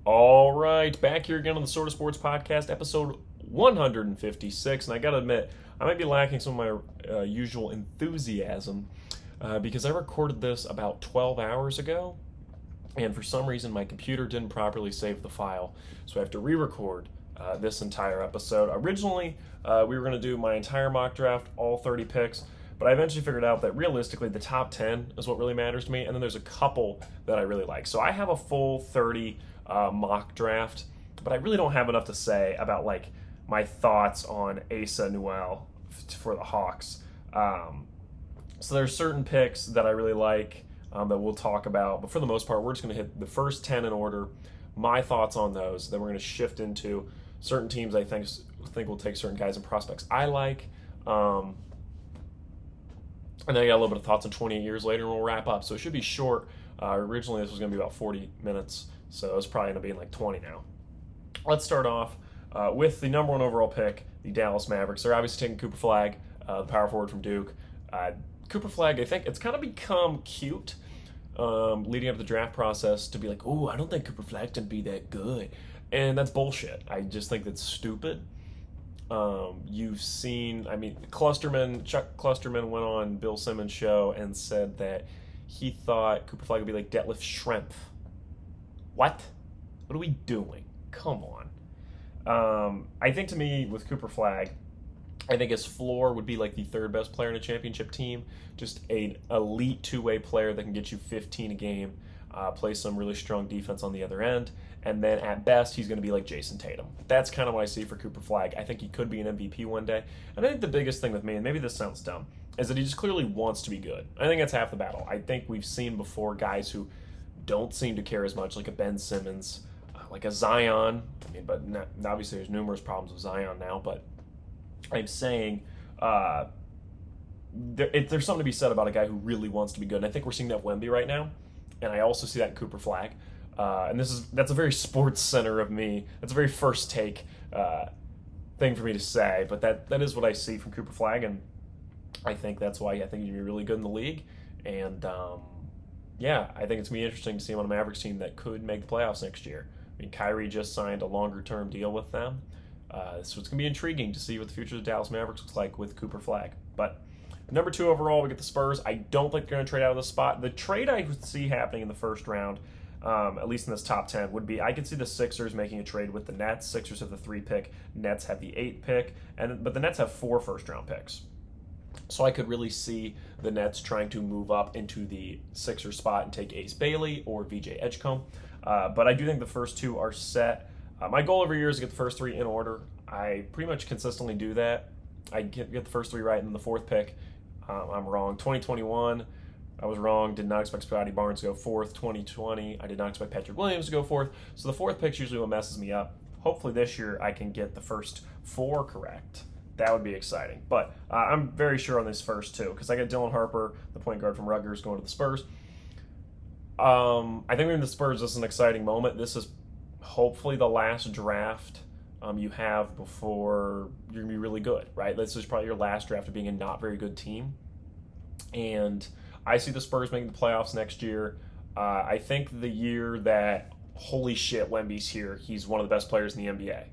All right, back here again on the Sort of Sports Podcast, episode 156. And I got to admit, I might be lacking some of my usual enthusiasm because I recorded this about 12 hours ago. And for some reason, my computer didn't properly save the file. So I have to re record this entire episode. Originally, we were going to do my entire mock draft, all 30 picks. But I eventually figured out that realistically, the top 10 is what really matters to me. And then there's a couple that I really like. So I have a full 30 mock draft, but I really don't have enough to say about like my thoughts on Asa Newell for the Hawks. So there's certain picks that I really like that we'll talk about. But for the most part, we're just going to hit the first 10 in order, my thoughts on those. Then we're going to shift into certain teams I think will take certain guys and prospects I like. And then I got a little bit of thoughts on 28 years later, and we'll wrap up. So it should be short. Originally, this was going to be about 40 minutes, so it's probably going to be in like 20 now. Let's start off with the number one overall pick, the Dallas Mavericks. They're obviously taking Cooper Flagg, the power forward from Duke. Cooper Flagg, I think it's kind of become cute leading up to the draft process to be like, oh, I don't think Cooper Flagg's going to be that good. And that's bullshit. I just think that's stupid. You've seen, Chuck Clusterman went on Bill Simmons' show and said that he thought Cooper Flagg would be like Detlef Schrempf. What? What are we doing? Come on. I think to me, with Cooper Flagg, I think his floor would be like the third best player in a championship team. Just an elite two-way player that can get you 15 a game, play some really strong defense on the other end. And then at best, he's going to be like Jason Tatum. That's kind of what I see for Cooper Flagg. I think he could be an MVP one day. And I think the biggest thing with me, and maybe this sounds dumb, is that he just clearly wants to be good. I think that's half the battle. I think we've seen before guys who don't seem to care as much, like a Ben Simmons, like a Zion. Obviously there's numerous problems with Zion now, but I'm saying there's something to be said about a guy who really wants to be good. And I think we're seeing that with Wemby right now. And I also see that in Cooper Flagg. And that's a very sports center of me. That's a very first take thing for me to say, but that is what I see from Cooper Flagg, and I think that's why I think he'd be really good in the league. And I think it's gonna be interesting to see him on a Mavericks team that could make the playoffs next year. I mean, Kyrie just signed a longer term deal with them, so it's gonna be intriguing to see what the future of the Dallas Mavericks looks like with Cooper Flagg. But number two overall, we get the Spurs. I don't think they're gonna trade out of the spot. The trade I would see happening in the first round, at least in this top 10, would be I could see the Sixers making a trade with the Nets. Sixers have the 3 pick, Nets have the 8 pick, but the Nets have 4 first round picks. So I could really see the Nets trying to move up into the Sixers spot and take Ace Bailey or VJ Edgecombe. But I do think the first 2 are set. My goal every year is to get the first 3 in order. I pretty much consistently do that. I get the first 3 right, and then the 4th pick, I'm wrong. 2021, I was wrong. Did not expect Scotty Barnes to go 4th. 2020, I did not expect Patrick Williams to go 4th. So the 4th pick's usually what messes me up. Hopefully this year I can get the first 4 correct. That would be exciting. But I'm very sure on this first 2 because I got Dylan Harper, the point guard from Rutgers, going to the Spurs. I think when the Spurs, this is an exciting moment. This is hopefully the last draft you have before you're going to be really good, right? This is probably your last draft of being a not very good team. And I see the Spurs making the playoffs next year. I think the year that, holy shit, Wemby's here, he's one of the best players in the NBA,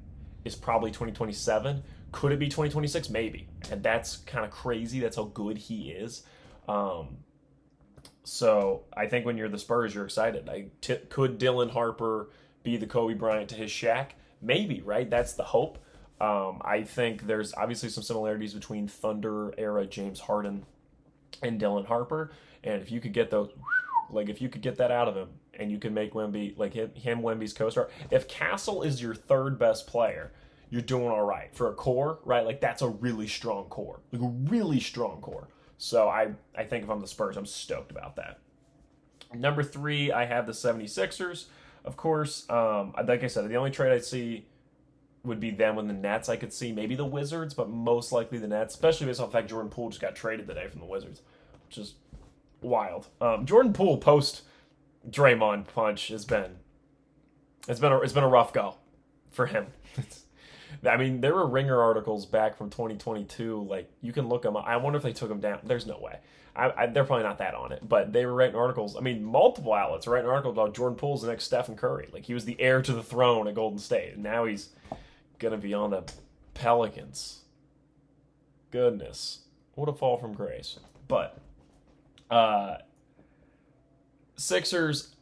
is probably 2027. Could it be 2026? Maybe. And that's kind of crazy. That's how good he is. So I think when you're the Spurs, you're excited. Could Dylan Harper be the Kobe Bryant to his Shaq? Maybe, right? That's the hope. I think there's obviously some similarities between Thunder era James Harden and Dylan Harper. And if you could get those, like if you could get that out of him and you can make Wemby, like him Wemby's co-star. If Castle is your third best player, you're doing all right. For a core, right? Like that's a really strong core. Like a really strong core. So I think if I'm the Spurs, I'm stoked about that. Number 3, I have the 76ers. Of course, like I said, the only trade I see would be them and the Nets. I could see maybe the Wizards, but most likely the Nets, especially based on the fact Jordan Poole just got traded today from the Wizards, which is wild. Jordan Poole post Draymond punch has been it's been a rough go for him. I mean, there were Ringer articles back from 2022. Like, you can look them up. I wonder if they took them down. There's no way. They're probably not that on it, but they were writing articles. I mean, multiple outlets were writing articles about Jordan Poole's the next Stephen Curry. Like, he was the heir to the throne at Golden State, and now he's gonna be on the Pelicans. Goodness, what a fall from grace. But Sixers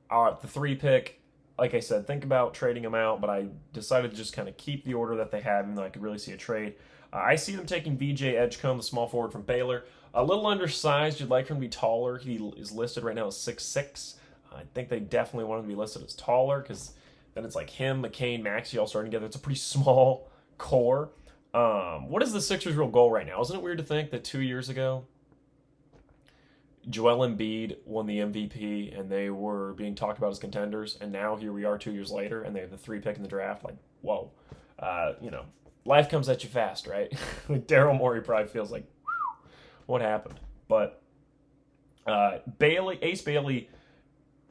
are at the 3 pick. Like I said, think about trading them out, but I decided to just kind of keep the order that they have, even though I could really see a trade. I see them taking VJ Edgecombe, the small forward from Baylor. A little undersized. You'd like for him to be taller. He is listed right now as 6'6". I think they definitely want him to be listed as taller because then it's like him, McCain, Maxey all starting together. It's a pretty small core. What is the Sixers' real goal right now? Isn't it weird to think that 2 years ago Joel Embiid won the MVP and they were being talked about as contenders, and now here we are 2 years later and they have the 3 pick in the draft? Like, whoa. Life comes at you fast, right? Like, Daryl Morey probably feels like, what happened? But Ace Bailey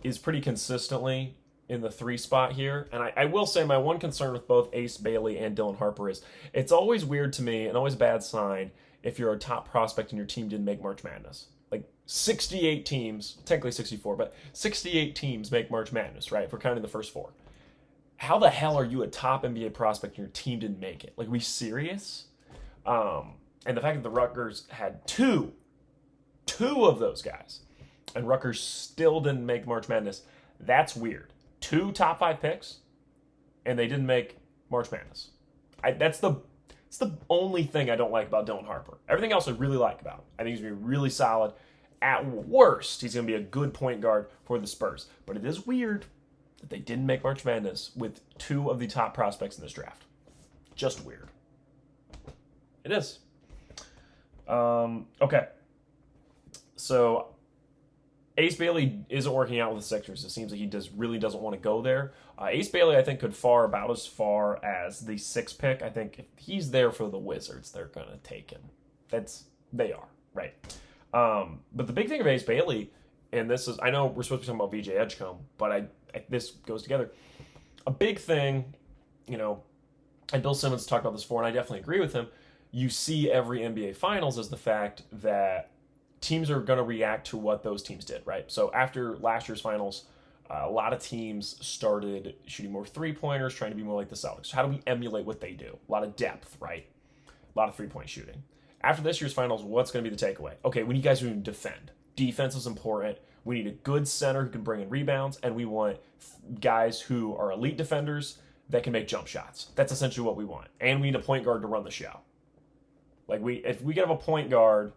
is pretty consistently in the 3 spot here. And I will say my one concern with both Ace Bailey and Dylan Harper is it's always weird to me and always a bad sign if you're a top prospect and your team didn't make March Madness. Like 68 teams, technically 64, but 68 teams make March Madness, right? If we're counting the first 4. How the hell are you a top NBA prospect and your team didn't make it? Like, are we serious? And the fact that the Rutgers had two of those guys, and Rutgers still didn't make March Madness, that's weird. 2 top 5 picks, and they didn't make March Madness. It's the only thing I don't like about Dylan Harper. Everything else I really like about him. I think he's going to be really solid. At worst, he's going to be a good point guard for the Spurs. But it is weird that they didn't make March Madness with 2 of the top prospects in this draft. Just weird. It is. Okay. So Ace Bailey isn't working out with the Sixers. It seems like he really doesn't want to go there. Ace Bailey, I think, could far about as far as the 6th pick. I think if he's there for the Wizards, they're going to take him. They are, right? But the big thing of Ace Bailey, and this is, I know we're supposed to be talking about VJ Edgecombe, but this goes together. A big thing, and Bill Simmons talked about this before, and I definitely agree with him. You see every NBA Finals as the fact that teams are going to react to what those teams did, right? So after last year's Finals, a lot of teams started shooting more 3-pointers, trying to be more like the Celtics. So how do we emulate what they do? A lot of depth, right? A lot of 3-point shooting. After this year's Finals, what's going to be the takeaway? Okay, we need guys who can defend. Defense is important. We need a good center who can bring in rebounds, and we want guys who are elite defenders that can make jump shots. That's essentially what we want. And we need a point guard to run the show. Like, if we can have a point guard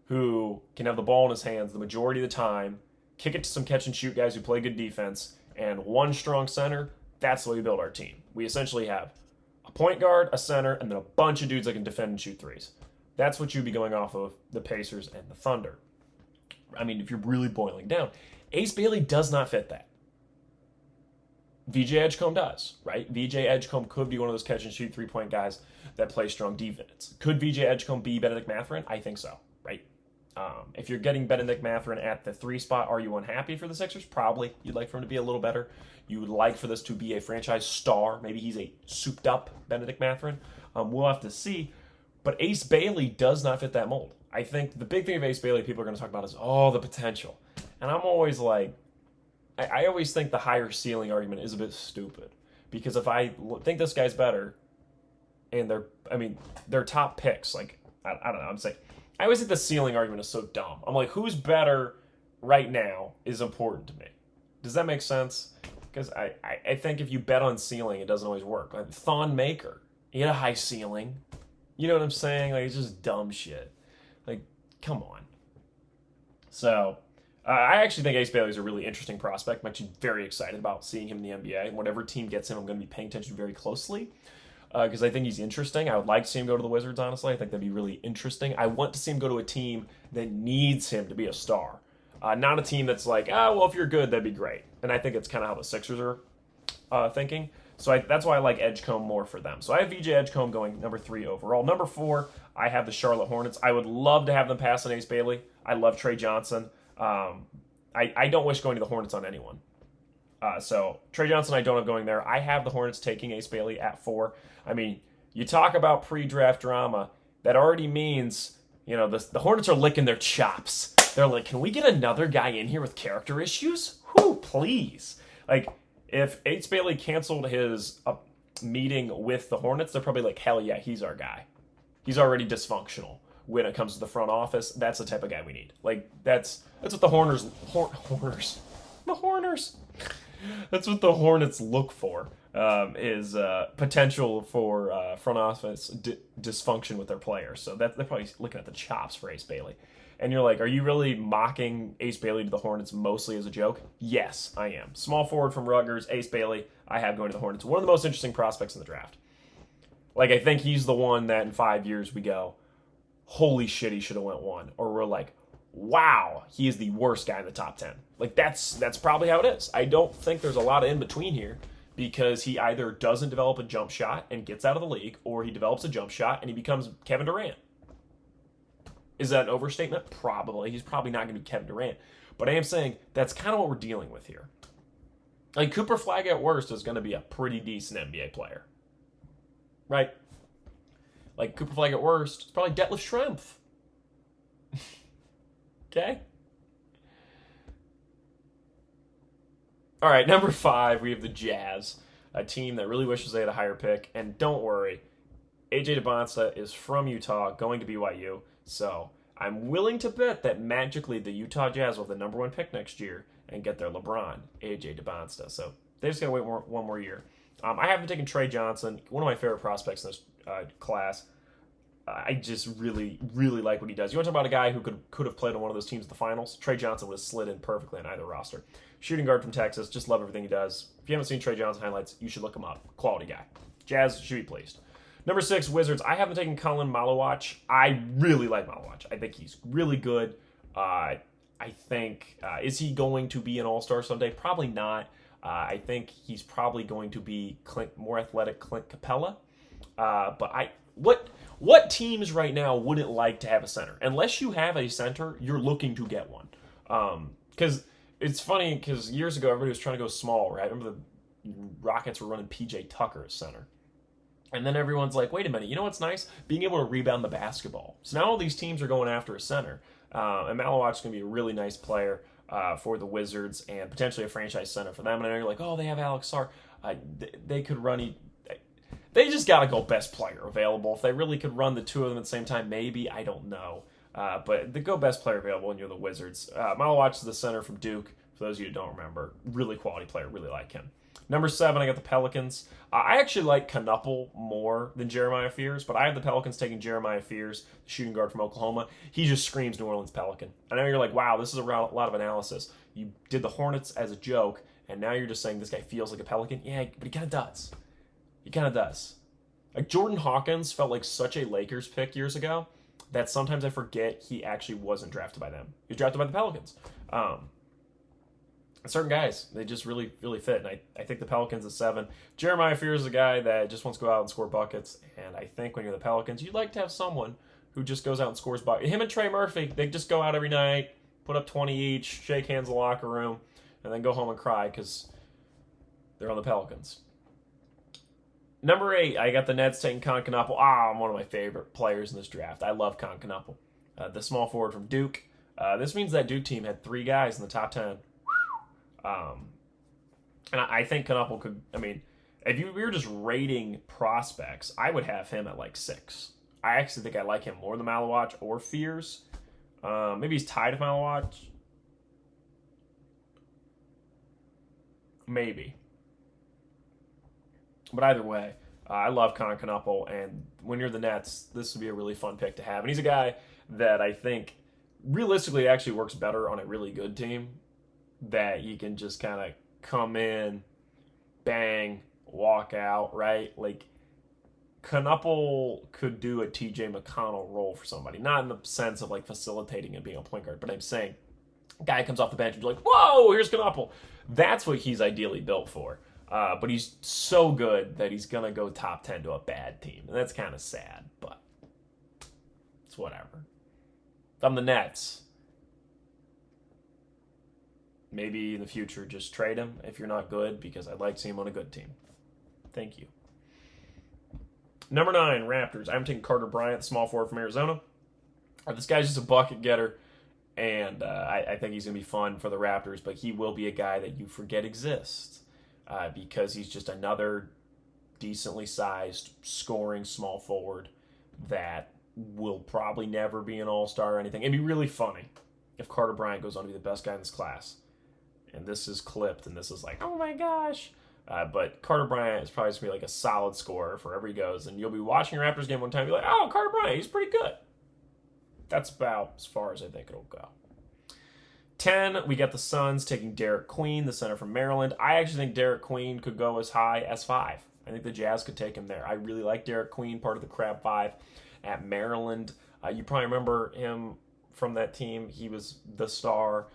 who can have the ball in his hands the majority of the time, kick it to some catch-and-shoot guys who play good defense, and one strong center, that's the way we build our team. We essentially have a point guard, a center, and then a bunch of dudes that can defend and shoot threes. That's what you'd be going off of the Pacers and the Thunder. I mean, if you're really boiling down. Ace Bailey does not fit that. VJ Edgecombe does, right? VJ Edgecombe could be one of those catch-and-shoot 3-point guys that play strong defense. Could VJ Edgecombe be Benedict Mathurin? I think so, right? If you're getting Benedict Mathurin at the 3 spot, are you unhappy for the Sixers? Probably. You'd like for him to be a little better. You would like for this to be a franchise star. Maybe he's a souped-up Benedict Mathurin. We'll have to see. But Ace Bailey does not fit that mold. I think the big thing of Ace Bailey people are going to talk about is, the potential. And I'm always like, I always think the higher ceiling argument is a bit stupid. Because if I think this guy's better, and they're top picks, like, I don't know, I'm saying, I always think the ceiling argument is so dumb. I'm like, who's better right now is important to me. Does that make sense? Because I think if you bet on ceiling, it doesn't always work. Like Thon Maker, he had a high ceiling. You know what I'm saying? Like, it's just dumb shit. Like, come on. So, I actually think Ace Bailey's a really interesting prospect. I'm actually very excited about seeing him in the NBA. And whatever team gets him, I'm going to be paying attention very closely. Because I think he's interesting. I would like to see him go to the Wizards, honestly. I think that'd be really interesting. I want to see him go to a team that needs him to be a star. Not a team that's like, if you're good, that'd be great. And I think it's kind of how the Sixers are thinking. So that's why I like Edgecombe more for them. So I have VJ Edgecombe going number 3 overall. Number 4, I have the Charlotte Hornets. I would love to have them pass on Ace Bailey. I love Trey Johnson. I don't wish going to the Hornets on anyone. So Trey Johnson I don't have going there. I have the Hornets taking Ace Bailey at 4. I mean, You talk about pre-draft drama. That already means, the Hornets are licking their chops. They're like, can we get another guy in here with character issues? Whoo, please. Like, if Ace Bailey canceled his meeting with the Hornets, they're probably like, hell yeah, he's our guy. He's already dysfunctional when it comes to the front office. That's the type of guy we need. Like, that's what the Horners. The Horners. That's what the Hornets look for. Is potential for front office dysfunction with their players. So they're probably looking at the chops for Ace Bailey. And you're like, are you really mocking Ace Bailey to the Hornets mostly as a joke? Yes, I am. Small forward from Rutgers, Ace Bailey, I have going to the Hornets. One of the most interesting prospects in the draft. Like, I think he's the one that in 5 years we go, holy shit, he should have went 1. Or we're like, wow, he is the worst guy in the top 10. Like, that's probably how it is. I don't think there's a lot of in between here, because he either doesn't develop a jump shot and gets out of the league, or he develops a jump shot and he becomes Kevin Durant. Is that an overstatement? Probably. He's probably not going to be Kevin Durant. But I am saying that's kind of what we're dealing with here. Like, Cooper Flagg at worst is going to be a pretty decent NBA player. Right? Like, Cooper Flagg at worst is probably Detlef Schrempf. Okay? All right, number 5, we have the Jazz, a team that really wishes they had a higher pick. And don't worry, AJ DeBonsta is from Utah, going to BYU. So I'm willing to bet that magically the Utah Jazz will have the number 1 pick next year and get their LeBron, AJ DeBonsta. So they just got to wait one more year. I haven't taken Trey Johnson, one of my favorite prospects in this class. I just really, really like what he does. You want to talk about a guy who could have played on one of those teams in the finals? Trey Johnson would have slid in perfectly on either roster. Shooting guard from Texas, just love everything he does. If you haven't seen Trey Johnson highlights, you should look him up. Quality guy. Jazz should be pleased. Number 6, Wizards. I haven't taken Colin Malawach. I really like Malawach. I think he's really good. I think, is he going to be an all-star someday? Probably not. I think he's probably going to be more athletic Clint Capella. But what teams right now wouldn't like to have a center? Unless you have a center, you're looking to get one. Because it's funny, because years ago, everybody was trying to go small, right? I remember the Rockets were running PJ Tucker as center. And then everyone's like, wait a minute, you know what's nice? Being able to rebound the basketball. So now all these teams are going after a center. And Malawach's going to be a really nice player for the Wizards and potentially a franchise center for them. And I know you're like, oh, they have Alex Sarr. They could run... They just got to go best player available. If they really could run the two of them at the same time, maybe. I don't know. But they go best player available, and you're the Wizards. Malawach is the center from Duke. For those of you who don't remember, really quality player. Really like him. Number 7, I got the Pelicans. I actually like Knuppel more than Jeremiah Fears, but I have the Pelicans taking Jeremiah Fears, the shooting guard from Oklahoma. He just screams New Orleans Pelican. I know you're like, wow, this is a lot of analysis. You did the Hornets as a joke, and now you're just saying this guy feels like a Pelican. Yeah, but he kind of does. He kind of does. Like, Jordan Hawkins felt like such a Lakers pick years ago that sometimes I forget he actually wasn't drafted by them. He was drafted by the Pelicans. Certain guys, they just really, really fit. And I think the Pelicans at 7. Jeremiah Fears is a guy that just wants to go out and score buckets. And I think when you're the Pelicans, you'd like to have someone who just goes out and scores buckets. Him and Trey Murphy, they just go out every night, put up 20 each, shake hands in the locker room, and then go home and cry because they're on the Pelicans. Number 8, I got the Nets taking Con Knuppel. I'm one of my favorite players in this draft. I love Con Knuppel. The small forward from Duke. This means that Duke team had 3 guys in the top 10. And I think Knuppel could, if we were just rating prospects, I would have him at like 6. I actually think I like him more than Malawach or Fears. Maybe he's tied with Malawach. Maybe. But either way, I love Con Knuppel, and when you're the Nets, this would be a really fun pick to have. And he's a guy that I think realistically actually works better on a really good team, that you can just kind of come in, bang, walk out, right? Like, Knuppel could do a TJ McConnell role for somebody. Not in the sense of, like, facilitating and being a point guard, but I'm saying guy comes off the bench and you're like, whoa, here's Knuppel. That's what he's ideally built for. But he's so good that he's going to go top 10 to a bad team. And that's kind of sad, but it's whatever. If I'm the Nets, maybe in the future just trade him if you're not good, because I'd like to see him on a good team. Thank you. Number 9, Raptors. I'm taking Carter Bryant, the small forward from Arizona. This guy's just a bucket getter, and I think he's going to be fun for the Raptors, but he will be a guy that you forget exists because he's just another decently sized scoring small forward that will probably never be an all-star or anything. It'd be really funny if Carter Bryant goes on to be the best guy in this class. And this is clipped, and this is like, oh my gosh. But Carter Bryant is probably going to be like a solid scorer wherever he goes. And you'll be watching a Raptors game one time and be like, oh, Carter Bryant, he's pretty good. That's about as far as I think it'll go. 10, we got the Suns taking Derek Queen, the center from Maryland. I actually think Derek Queen could go as high as 5. I think the Jazz could take him there. I really like Derek Queen, part of the Crab 5 at Maryland. You probably remember him from that team. He was the star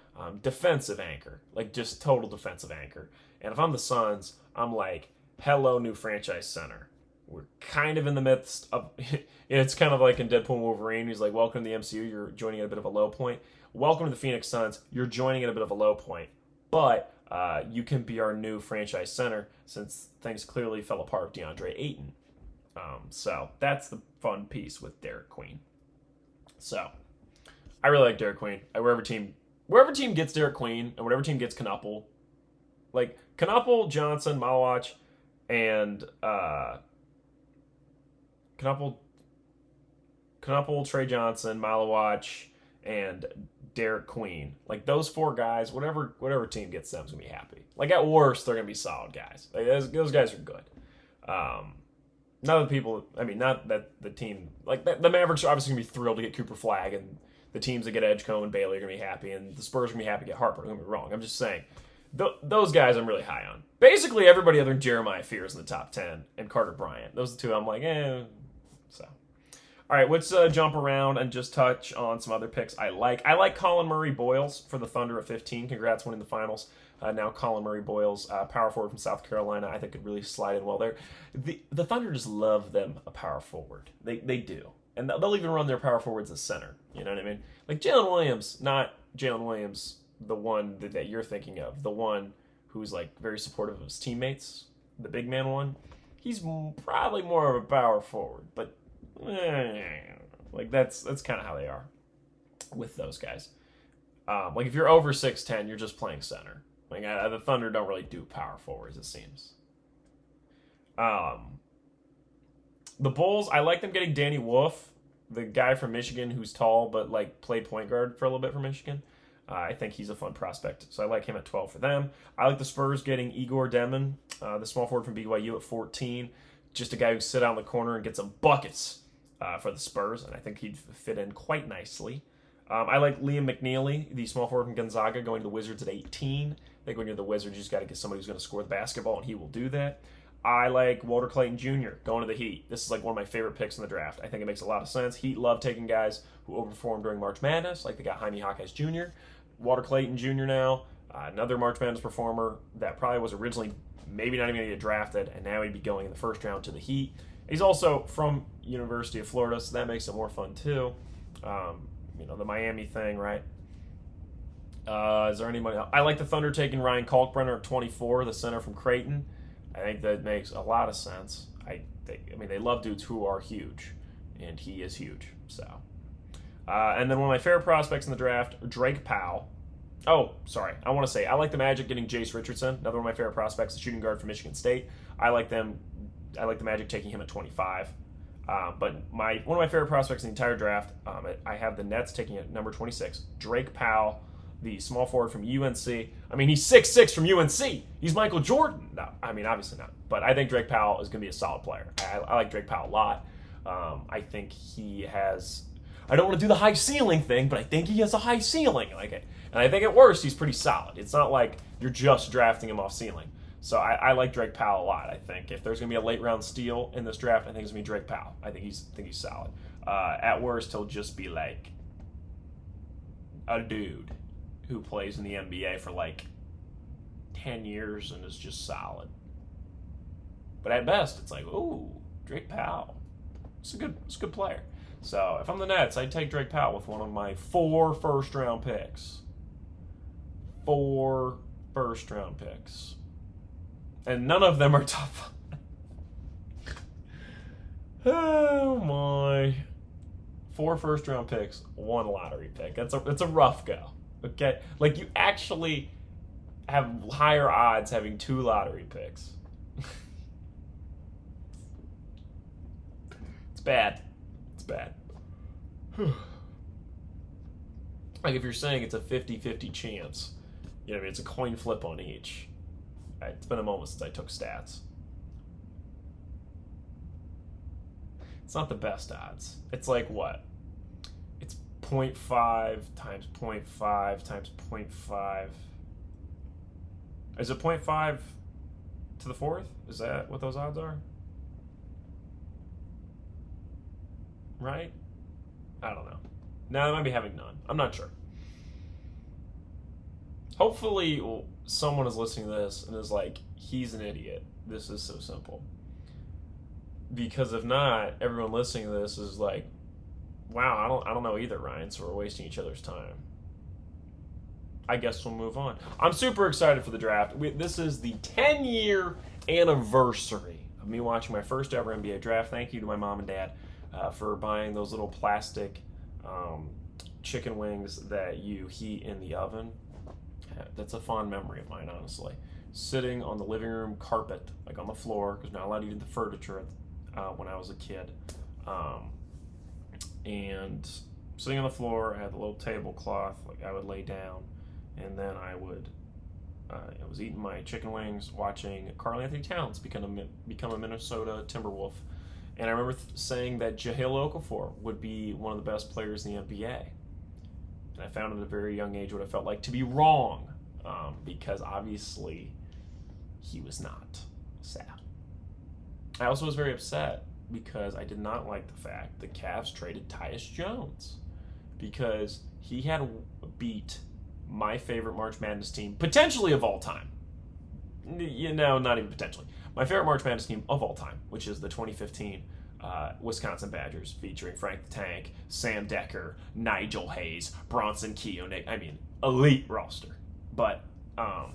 defensive anchor, like just total defensive anchor. And if I'm the Suns, I'm like, hello, new franchise center. We're kind of in the midst of, it's kind of like in Deadpool and Wolverine. He's like, welcome to the MCU. You're joining at a bit of a low point. Welcome to the Phoenix Suns. You're joining at a bit of a low point. But you can be our new franchise center since things clearly fell apart with DeAndre Ayton. So that's the fun piece with Derek Queen. So I really like Derek Queen. Wherever team gets Derek Queen and whatever team gets Knuppel, like Knuppel, Johnson, Malawach, and Knuppel, Trey Johnson, Malawach, and Derek Queen. Like those 4 guys, whatever team gets them is gonna be happy. Like at worst, they're gonna be solid guys. Like those guys are good. Not that the team, like the Mavericks are obviously gonna be thrilled to get Cooper Flagg, and the teams that get Edgecombe and Bailey are gonna be happy, and the Spurs are gonna be happy to get Harper. Don't get me wrong. I'm just saying those guys I'm really high on. Basically everybody other than Jeremiah Fears in the top 10 and Carter Bryant. Those are the 2 I'm like, So, all right, let's jump around and just touch on some other picks I like. I like Colin Murray Boyles for the Thunder at 15. Congrats winning the finals. Now Colin Murray Boyles, power forward from South Carolina, I think could really slide in well there. The Thunder just love them a power forward. They do. And they'll even run their power forwards as center. You know what I mean? Like Jalen Williams, not Jalen Williams, the one that you're thinking of, the one who's like very supportive of his teammates, the big man one. He's probably more of a power forward, but like that's kind of how they are with those guys. Like if you're over 6'10", you're just playing center. Like the Thunder don't really do power forwards, it seems. The Bulls, I like them getting Danny Wolf, the guy from Michigan who's tall but like played point guard for a little bit for Michigan. I think he's a fun prospect, so I like him at 12 for them. I like the Spurs getting Igor Demon, the small forward from BYU at 14. Just a guy who sit out in the corner and get some buckets for the Spurs, and I think he'd fit in quite nicely. I like Liam McNeely, the small forward from Gonzaga, going to the Wizards at 18. I think when you're the Wizards, you just got to get somebody who's going to score the basketball, and he will do that. I like Walter Clayton Jr. going to the Heat. This is like one of my favorite picks in the draft. I think it makes a lot of sense. Heat love taking guys who overperform during March Madness, like they got Jaime Jaquez Jr., Walter Clayton Jr. now, another March Madness performer that probably was originally maybe not even going to get drafted, and now he'd be going in the first round to the Heat. He's also from University of Florida, so that makes it more fun too. The Miami thing, right? Is there anybody else? I like the Thunder taking Ryan Kalkbrenner at 24, the center from Creighton. I think that makes a lot of sense. They love dudes who are huge, and he is huge. So, and then one of my favorite prospects in the draft, Drake Powell. Oh, sorry. I want to say I like the Magic getting Jace Richardson, another one of my favorite prospects, the shooting guard from Michigan State. I like the Magic taking him at 25. But one of my favorite prospects in the entire draft, I have the Nets taking at number 26, Drake Powell, the small forward from UNC. I mean, he's 6'6" from UNC. He's Michael Jordan. No, I mean, obviously not. But I think Drake Powell is going to be a solid player. I like Drake Powell a lot. I think he has... I don't want to do the high ceiling thing, but I think he has a high ceiling. And I think at worst, he's pretty solid. It's not like you're just drafting him off ceiling. So I like Drake Powell a lot. I think if there's going to be a late round steal in this draft, I think it's going to be Drake Powell. I think he's solid. At worst, he'll just be like a dude who plays in the NBA for like 10 years and is just solid. But at best, it's like, ooh, Drake Powell. It's a good player. So if I'm the Nets, I'd take Drake Powell with one of my 4 first-round picks. 4 first-round picks. And none of them are top 5. Oh my. 4 first-round picks, 1 lottery pick. That's a rough go. Okay? Like, you actually have higher odds having 2 lottery picks. It's bad. It's bad. Like, if you're saying it's a 50-50 chance, you know, I mean, it's a coin flip on each. It's been a moment since I took stats. It's not the best odds. It's like what? It's 0.5 times 0.5 times 0.5. Is it 0.5 to the 4th? Is that what those odds are? Right? I don't know. Now, I might be having none. I'm not sure. Hopefully, someone is listening to this and is like, he's an idiot. This is so simple. Because if not, everyone listening to this is like, wow, I don't know either, Ryan, so we're wasting each other's time. I guess we'll move on. I'm super excited for the draft. This is the 10-year anniversary of me watching my first ever NBA draft. Thank you to my mom and dad for buying those little plastic chicken wings that you heat in the oven. That's a fond memory of mine, honestly. Sitting on the living room carpet, like on the floor, because not allowed to eat the furniture when I was a kid. And sitting on the floor, I had the little tablecloth, like I would lay down, and then I was eating my chicken wings, watching Karl-Anthony Towns become a Minnesota Timberwolf. And I remember saying that Jahlil Okafor would be one of the best players in the NBA. And I found at a very young age what it felt like to be wrong, because obviously he was not. Sad. I also was very upset because I did not like the fact the Cavs traded Tyus Jones, because he had beat my favorite March Madness team, potentially of all time. You know, not even potentially. My favorite March Madness team of all time, which is the 2015 Wisconsin Badgers, featuring Frank the Tank, Sam Decker, Nigel Hayes, Bronson Keough. I mean, elite roster. But I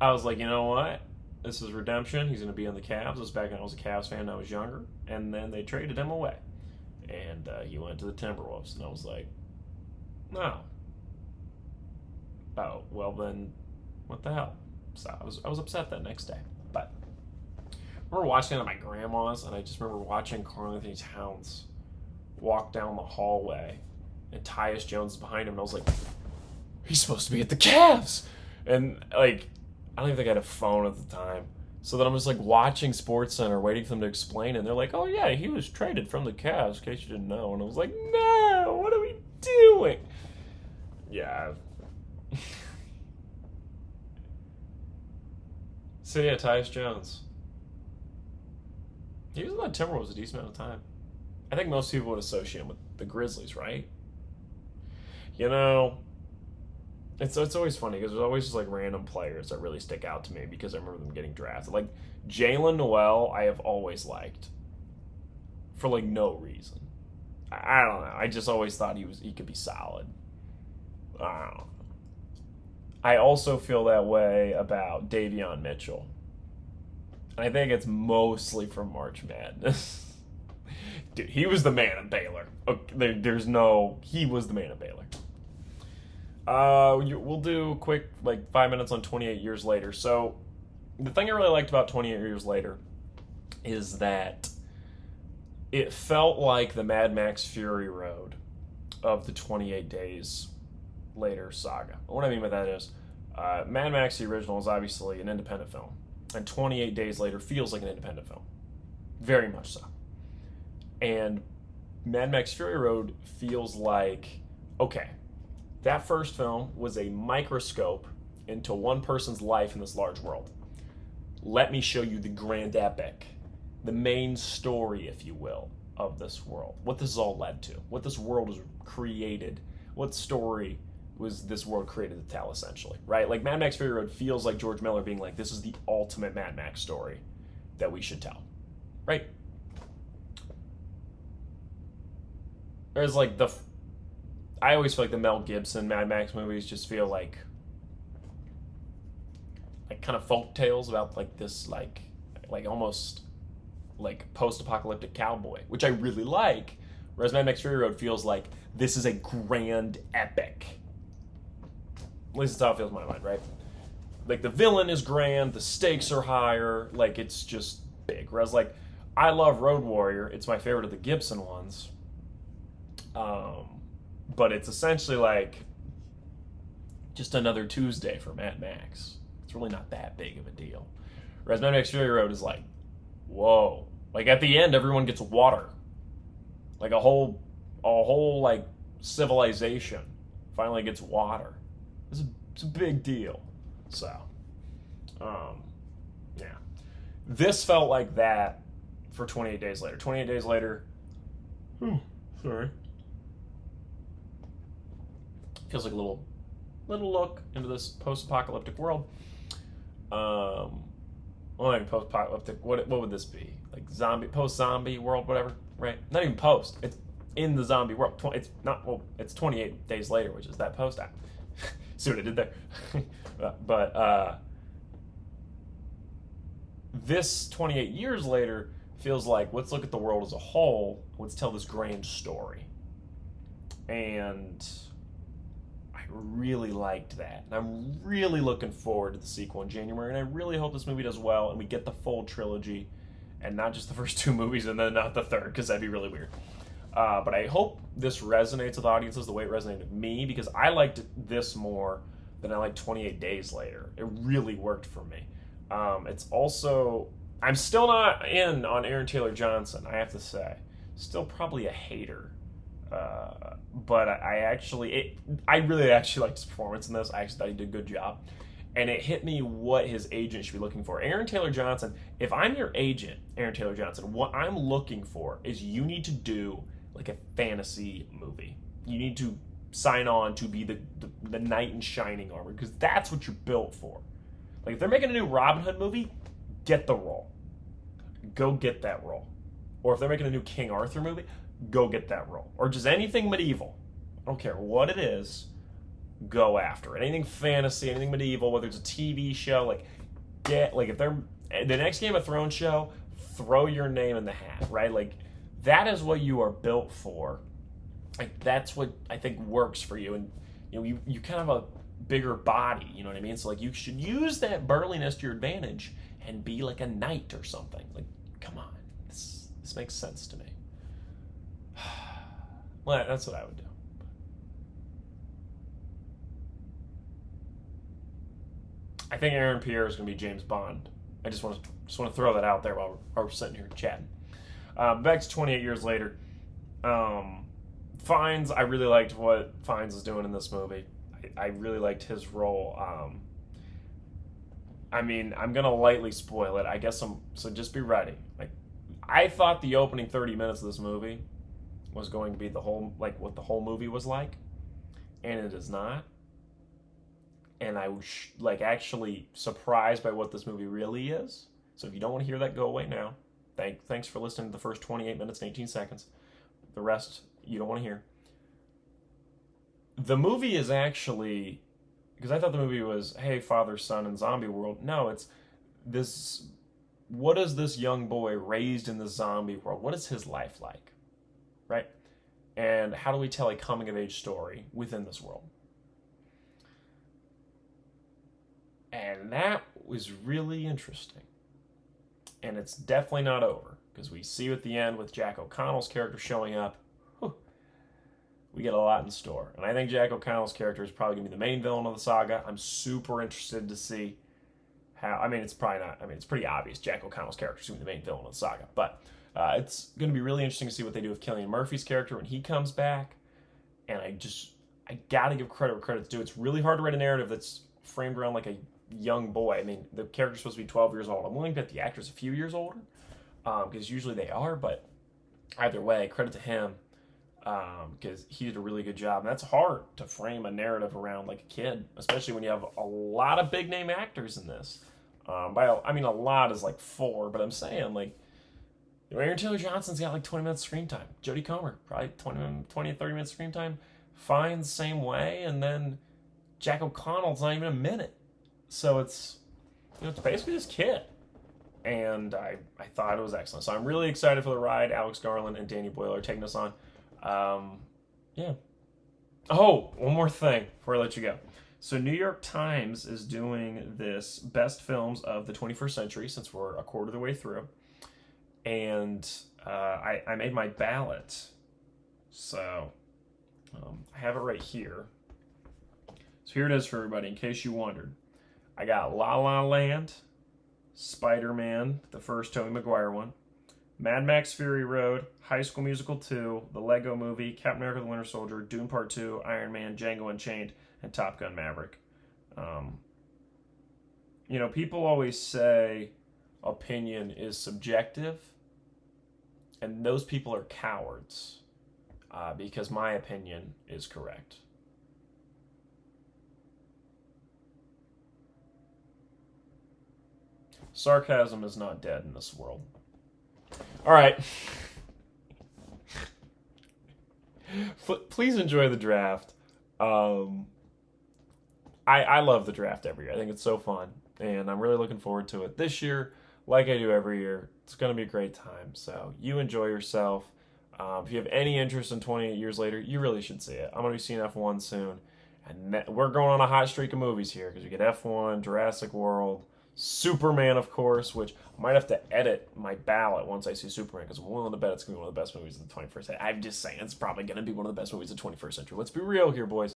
was like, you know what? This is redemption. He's going to be on the Cavs. This was back when I was a Cavs fan and I was younger. And then they traded him away. And he went to the Timberwolves. And I was like, no. Oh, well then, what the hell? So I was upset that next day. But I remember watching it at my grandma's, and I just remember watching Karl-Anthony Towns walk down the hallway, and Tyus Jones is behind him, and I was like, he's supposed to be at the Cavs! And, like, I don't even think I had a phone at the time. So then I'm just, like, watching SportsCenter, waiting for them to explain it, and they're like, oh, yeah, he was traded from the Cavs, in case you didn't know. And I was like, no, what are we doing? Yeah. So, yeah, Tyus Jones. He was on the Timberwolves a decent amount of time. I think most people would associate him with the Grizzlies, right? You know, it's always funny because there's always just like random players that really stick out to me because I remember them getting drafted. Like Jalen Noel, I have always liked for like no reason. I don't know. I just always thought he could be solid. I don't know. I also feel that way about Davion Mitchell. And I think it's mostly from March Madness. Dude, he was the man at Baylor. He was the man at Baylor. We'll do a quick, 5 minutes on 28 Years Later. So, the thing I really liked about 28 Years Later is that it felt like the Mad Max Fury Road of the 28 Days Later saga. What I mean by that is, Mad Max, the original, is obviously an independent film. And 28 Days Later feels like an independent film. Very much so. And Mad Max Fury Road feels like, okay, that first film was a microscope into one person's life in this large world. Let me show you the grand epic, the main story, if you will, of this world. What this has all led to. What this world was created. What story was this world created to tell, essentially, right? Like, Mad Max Fury Road feels like George Miller being like, this is the ultimate Mad Max story that we should tell, right? There's like I always feel like the Mel Gibson Mad Max movies just feel like kind of folk tales about like this like like almost like post-apocalyptic cowboy, which I really like. Whereas Mad Max Fury Road feels like this is a grand epic. At least that's how it feels in my mind, right? Like the villain is grand, the stakes are higher, like it's just big. Whereas like I love Road Warrior, it's my favorite of the Gibson ones. But it's essentially like just another Tuesday for Mad Max. It's really not that big of a deal. Whereas Mad Max Fury Road is like, whoa. Like at the end, everyone gets water. Like a whole like civilization finally gets water. It's a big deal. So, yeah. This felt like that for 28 Days Later. 28 Days Later, sorry. Feels like a little look into this post-apocalyptic world. Well, like post-apocalyptic, what would this be? Like zombie, post-zombie world, whatever, right? Not even post. It's in the zombie world. It's not, well, it's 28 Days Later, which is that post. See what I did there? But this 28 years later feels like, let's look at the world as a whole. Let's tell this grand story. And I really liked that. And I'm really looking forward to the sequel in January. And I really hope this movie does well and we get the full trilogy and not just the first two movies and then not the third, because that'd be really weird. But I hope this resonates with audiences the way it resonated with me, because I liked this more than I liked 28 Days Later. It really worked for me. It's also, I'm still not in on Aaron Taylor Johnson, I have to say. Still probably a hater. But I really actually liked his performance in this. I actually thought he did a good job. And it hit me what his agent should be looking for. Aaron Taylor Johnson, if I'm your agent, Aaron Taylor Johnson, what I'm looking for is you need to do like a fantasy movie. You need to sign on to be the knight in shining armor, because that's what you're built for. Like if they're making a new Robin Hood movie, get the role. Go get that role. Or if they're making a new King Arthur movie, go get that role. Or just anything medieval. I don't care what it is, go after it. Anything fantasy, anything medieval, whether it's a TV show, like if they're the next Game of Thrones show, throw your name in the hat, right? Like that is what you are built for. Like that's what I think works for you. And you kind of have a bigger body, you know what I mean? So like you should use that burliness to your advantage and be like a knight or something. Like, come on. This makes sense to me. Well, that's what I would do. I think Aaron Pierre is going to be James Bond. I just want to throw that out there while we're sitting here chatting. Back to 28 years later. Fiennes, I really liked what Fiennes is doing in this movie. I really liked his role. I mean, I'm going to lightly spoil it. I guess so just be ready. Like, I thought the opening 30 minutes of this movie was going to be what the whole movie was like, and it is not. And I was actually surprised by what this movie really is. So if you don't want to hear that, go away now. Thanks for listening to the first 28 minutes and 18 seconds. The rest you don't want to hear. The movie is actually, because I thought the movie was, hey, father, son, and zombie world. No, it's this. What is this young boy raised in the zombie world? What is his life like? Right? And how do we tell a coming of age story within this world? And that was really interesting. And it's definitely not over, because we see at the end with Jack O'Connell's character showing up, we get a lot in store. And I think Jack O'Connell's character is probably going to be the main villain of the saga. I'm super interested to see how, it's probably not, it's pretty obvious Jack O'Connell's character is going to be the main villain of the saga. But it's going to be really interesting to see what they do with Cillian Murphy's character when he comes back. And I got to give credit where credit's due. It's really hard to write a narrative that's framed around like a young boy. I mean, the character's supposed to be 12 years old. I'm willing to bet the actor's a few years older, because usually they are, but either way, credit to him, because he did a really good job. And that's hard to frame a narrative around like a kid, especially when you have a lot of big name actors in this. A lot is like 4, but I'm saying like Aaron Taylor Johnson's got like 20 minutes screen time. Jodie Comer, probably 20 to 30 minutes screen time. Fiennes, same way. And then Jack O'Connell's not even a minute. So it's basically this kid. and I thought it was excellent. So I'm really excited for the ride. Alex Garland and Danny Boyle are taking us on. Yeah. Oh, one more thing before I let you go. So New York Times is doing this best films of the 21st century since we're a quarter of the way through, and I made my ballot. So I have it right here. So here it is for everybody, in case you wondered. I got La La Land, Spider-Man, the first Tobey Maguire one, Mad Max Fury Road, High School Musical 2, The Lego Movie, Captain America the Winter Soldier, Dune Part 2, Iron Man, Django Unchained, and Top Gun Maverick. People always say opinion is subjective, and those people are cowards because my opinion is correct. Sarcasm is not dead in this world. All right. Please enjoy the draft. I love the draft every year. I think it's so fun, and I'm really looking forward to it this year, like I do every year. It's going to be a great time. So you enjoy yourself. If you have any interest in 28 years later, you really should see it. I'm going to be seeing F1 soon, and we're going on a hot streak of movies here because we get F1, Jurassic World, Superman, of course, which I might have to edit my ballot once I see Superman because I'm willing to bet it's going to be one of the best movies of the 21st century. I'm just saying it's probably going to be one of the best movies of the 21st century. Let's be real here, boys.